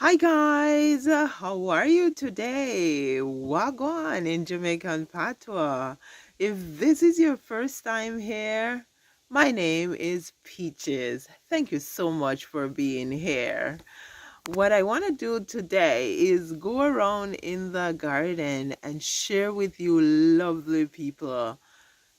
Hi guys, how are you today? Wagwan in Jamaican patois. If this is your first time here, my name is Peaches. Thank you so much for being here. What I want to do today is go around in the garden and share with you lovely people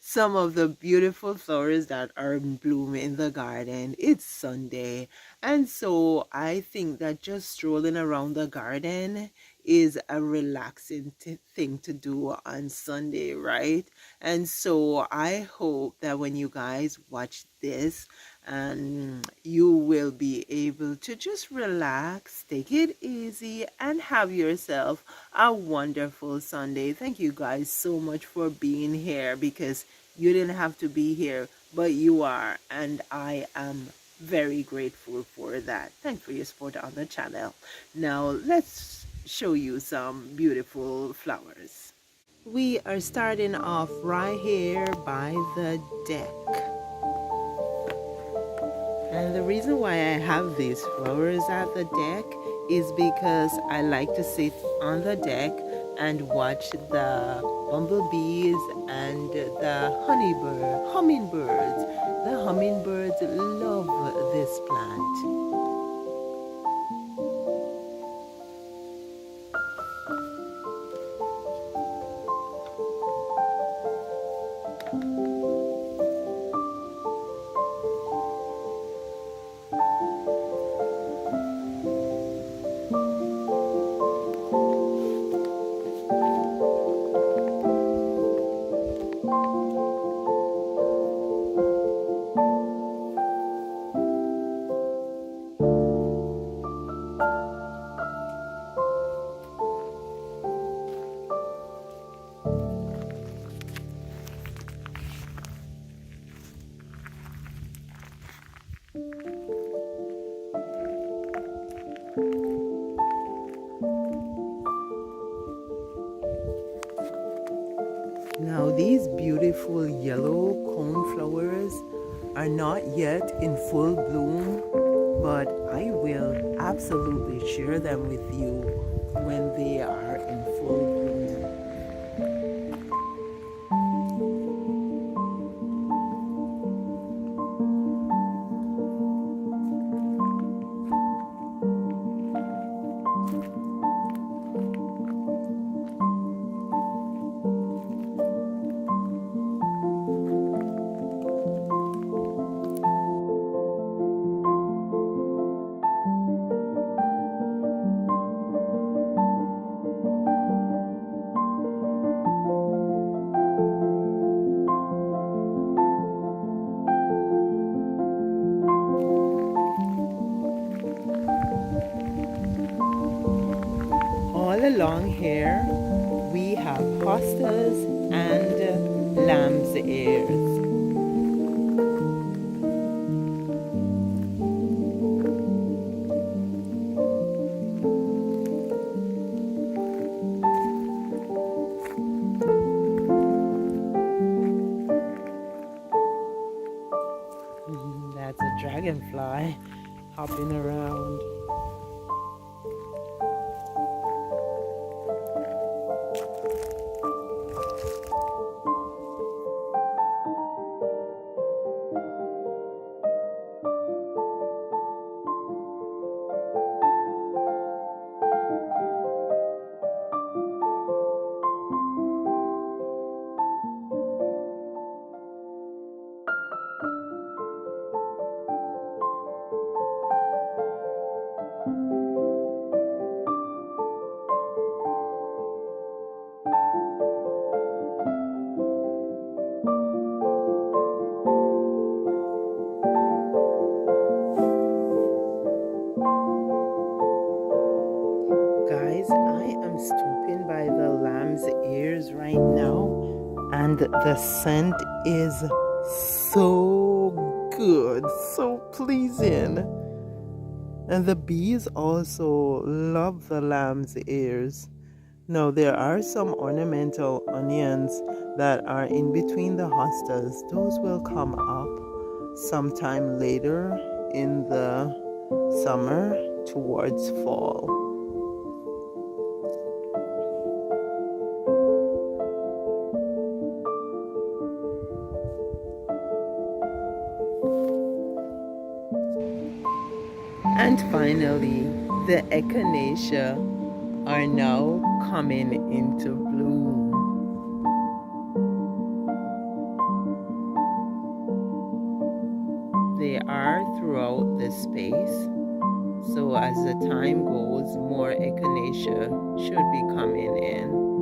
some of the beautiful flowers that are in bloom in the garden. It's Sunday, and so I think that just strolling around the garden is a relaxing thing to do on Sunday, right? And so I hope that when you guys watch this, and you will be able to just relax, take it easy, and have yourself a wonderful Sunday. Thank you guys so much for being here because you didn't have to be here, but you are, and I am very grateful for that. Thanks for your support on the channel. Now, let's show you some beautiful flowers. We are starting off right here by the deck. And the reason why I have these flowers at the deck is because I like to sit on the deck and watch the bumblebees and the hummingbirds. The hummingbirds love this plant. Now these beautiful yellow coneflowers are not yet in full bloom, but I will absolutely share them with you when they are in full bloom. All along here, we have hostas and lamb's ears. That's a dragonfly hopping around. Guys, I am stooping by the lamb's ears right now, and the scent is so good, so pleasing. And the bees also love the lamb's ears. Now, there are some ornamental onions that are in between the hostas. Those will come up sometime later in the summer. towards fall. And finally, the echinacea are now coming into bloom. They are throughout the space, so as the time goes, more echinacea should be coming in.